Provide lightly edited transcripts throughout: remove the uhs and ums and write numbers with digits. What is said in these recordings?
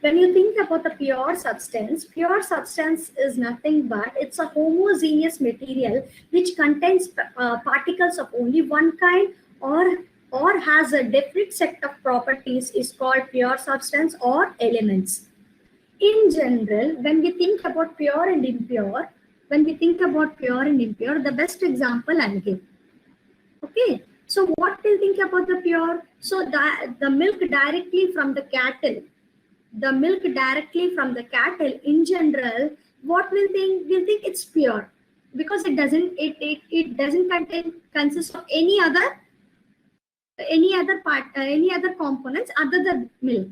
When you think about the pure substance is nothing but it's a homogeneous material which contains particles of only one kind or has a definite set of properties is called pure substance or elements. In general, when we think about pure and impure, the best example I'll give. Okay, so what we'll think about the pure? So the milk directly from the cattle, in general, what we'll think? We'll think it's pure because it doesn't consist of any other components other than milk.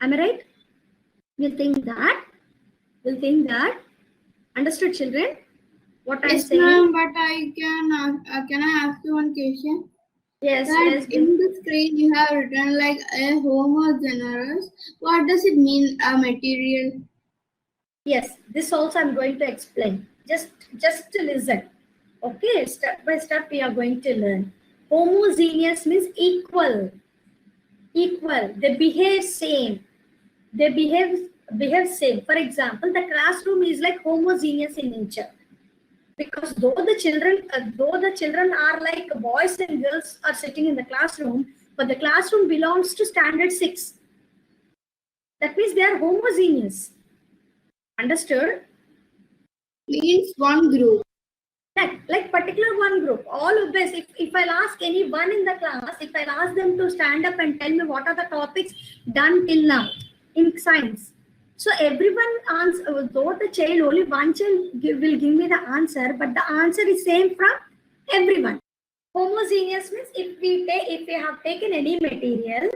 Am I right? We'll think that. Understood, children? What I'm Yes, saying? ma'am, but can I ask you one question? Yes, That in the screen you have written like a homogeneous. What does it mean, a material? Yes, this also I'm going to explain. Just to listen. Okay, step by step we are going to learn. Homogeneous means equal. They behave same. They behave same. For example, the classroom is like homogeneous in nature. Because though the children are like boys and girls are sitting in the classroom, but the classroom belongs to standard 6. That means they are homogeneous. Understood? Means one group. Like particular one group. All of this, if I'll ask anyone in the class, if I'll ask them to stand up and tell me what are the topics done till now in science. So everyone answers, though the child, only one child will give me the answer, but the answer is same from everyone. Homogeneous means if we have taken any material,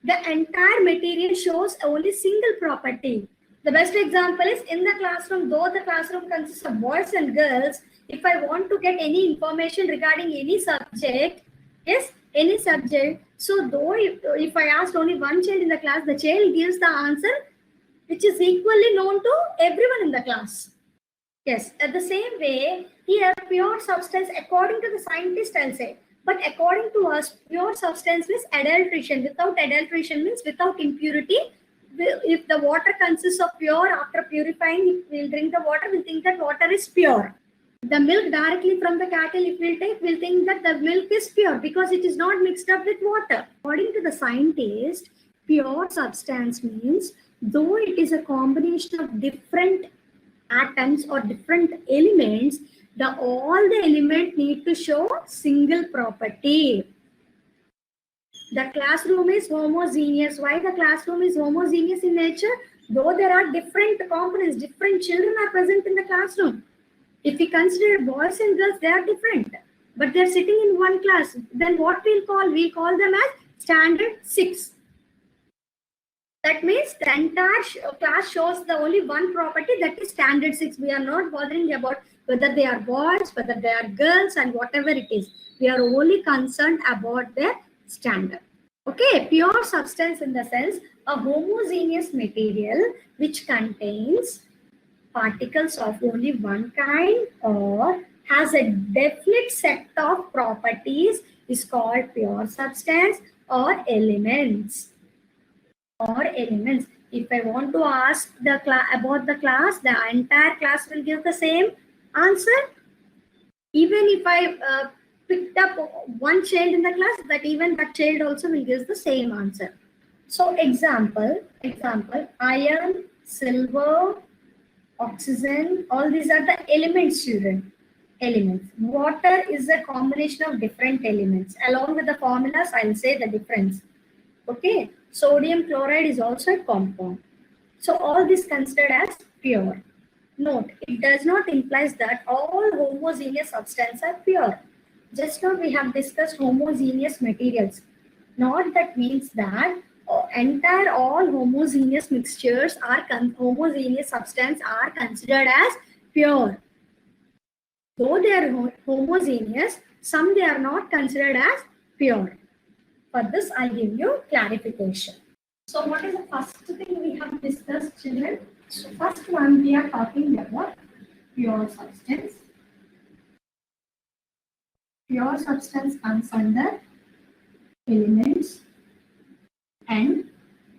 the entire material shows only single property. The best example is in the classroom, though the classroom consists of boys and girls, if I want to get any information regarding any subject, so though if I asked only one child in the class, the child gives the answer which is equally known to everyone in the class. Yes, at the same way, here pure substance according to the scientist I'll say, but according to us, pure substance means adulteration. Without adulteration means without impurity. If the water consists of pure, after purifying, if we'll drink the water, we'll think that water is pure. The milk directly from the cattle, if we'll take, we'll think that the milk is pure because it is not mixed up with water. According to the scientist, pure substance means though it is a combination of different atoms or different elements, all the elements need to show single property. The classroom is homogeneous. Why the classroom is homogeneous in nature? Though there are different components, different children are present in the classroom. If we consider boys and girls, they are different, but they are sitting in one class. Then what we'll call them as standard 6. That means the entire class shows the only one property, that is standard 6. We are not bothering about whether they are boys, whether they are girls, and whatever it is. We are only concerned about their standard. Okay, pure substance in the sense a homogeneous material which contains particles of only one kind or has a definite set of properties is called pure substance or elements. If I want to ask about the class, the entire class will give the same answer. Even if I picked up one child in the class, that child also will give the same answer. So example, iron, silver, oxygen, all these are the elements, children. Elements. Water is a combination of different elements. Along with the formulas, I'll say the difference. Okay. Sodium chloride is also a compound. So all this considered as pure. Note, it does not imply that all homogeneous substances are pure. Just now we have discussed homogeneous materials. Not that means that all homogeneous mixtures are homogeneous substances are considered as pure. Though they are homogeneous, some they are not considered as pure. For this, I'll give you clarification. So what is the first thing we have discussed, children? So first one, we are talking about pure substance. Pure substance comes under elements and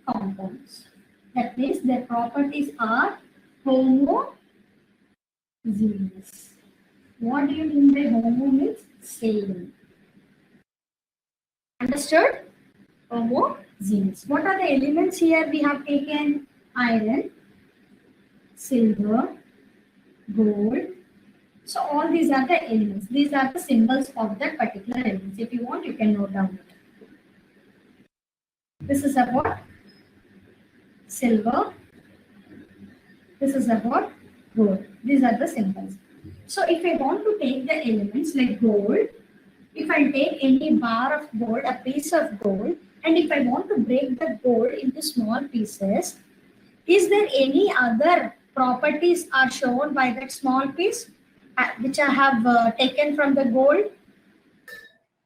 compounds. That means their properties are homogeneous. What do you mean by homo means same? Understood? Homogeneous. What are the elements here? We have taken iron, silver, gold. So all these are the elements. These are the symbols of that particular elements. If you want, you can note down it. This is about silver. This is about gold. These are the symbols. So if I want to take the elements like gold, if I take any bar of gold, a piece of gold, and if I want to break the gold into small pieces, is there any other properties are shown by that small piece which I have taken from the gold?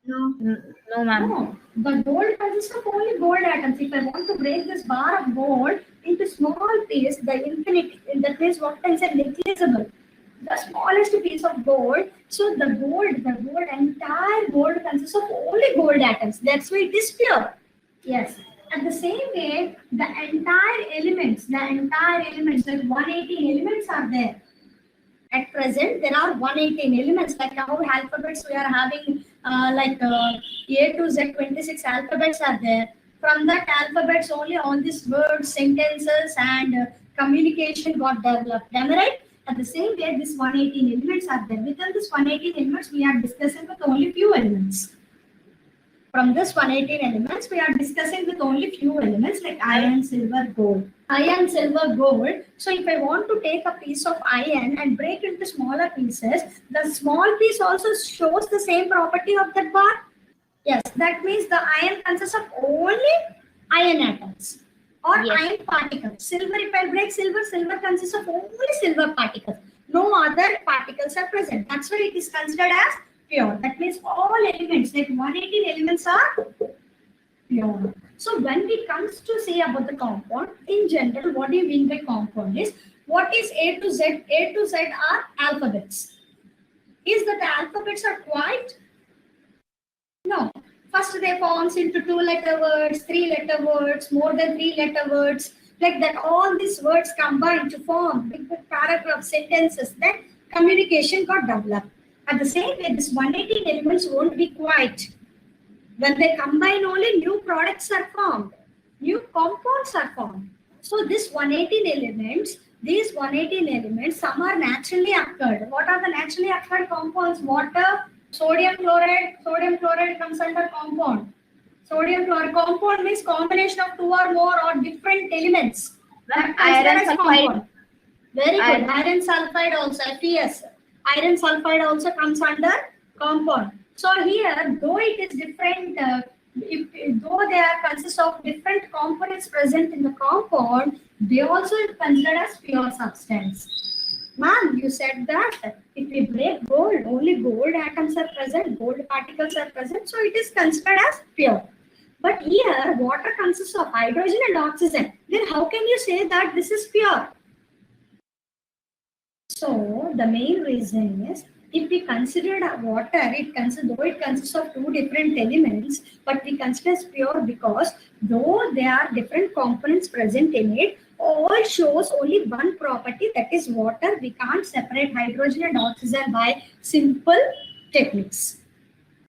No. No, ma'am. No, the gold consists of only gold atoms. If I want to break this bar of gold into small piece, the infinity, that means what I said, negligible. The smallest piece of gold. So the entire gold consists of only gold atoms. That's why it is pure. Yes. At the same way, the entire elements, like 118 elements are there. At present, there are 118 elements. Like how alphabets we are having, A to Z, 26 alphabets are there. From that alphabets, only all these words, sentences, and communication got developed. Am I right? At the same way, this 118 elements are there. Within this 118 elements, we are discussing with only few elements. From this 118 elements, we are discussing with only few elements like iron, silver, gold. Iron, silver, gold. So if I want to take a piece of iron and break it into smaller pieces, the small piece also shows the same property of that bar. Yes, that means the iron consists of only iron atoms or Yes. iron particles. Silver, if I break silver, silver consists of only silver particles. No other particles are present. That's why it is considered as pure. That means all elements, like 118 elements are pure. So when it comes to say about the compound, in general, what do you mean by compound is, what is A to Z? A to Z are alphabets. Is that the alphabets are quite? No. First they forms into 2-letter words, 3-letter words, more than 3-letter words. Like that, all these words combine to form big paragraph sentences. Then communication got developed. At the same way, this 118 elements won't be quiet. When they combine, only new products are formed. New compounds are formed. So these 118 elements, some are naturally occurred. What are the naturally occurred compounds? Water, sodium chloride. Sodium chloride comes under compound. Sodium chloride compound means combination of two or more or different elements. That Iron sulfide. compound. Very good. Iron sulfide also, FeS. Iron sulfide also comes under compound. So here, though it is different, though they are consist of different components present in the compound, they also considered as pure substance. Ma'am, you said that if we break gold, only gold atoms are present, gold particles are present, so it is considered as pure. But here, water consists of hydrogen and oxygen. Then how can you say that this is pure? So the main reason is, if we consider water, though it consists of two different elements, but we consider as pure because though there are different components present in it, all shows only one property, that is water. We can't separate hydrogen and oxygen by simple techniques.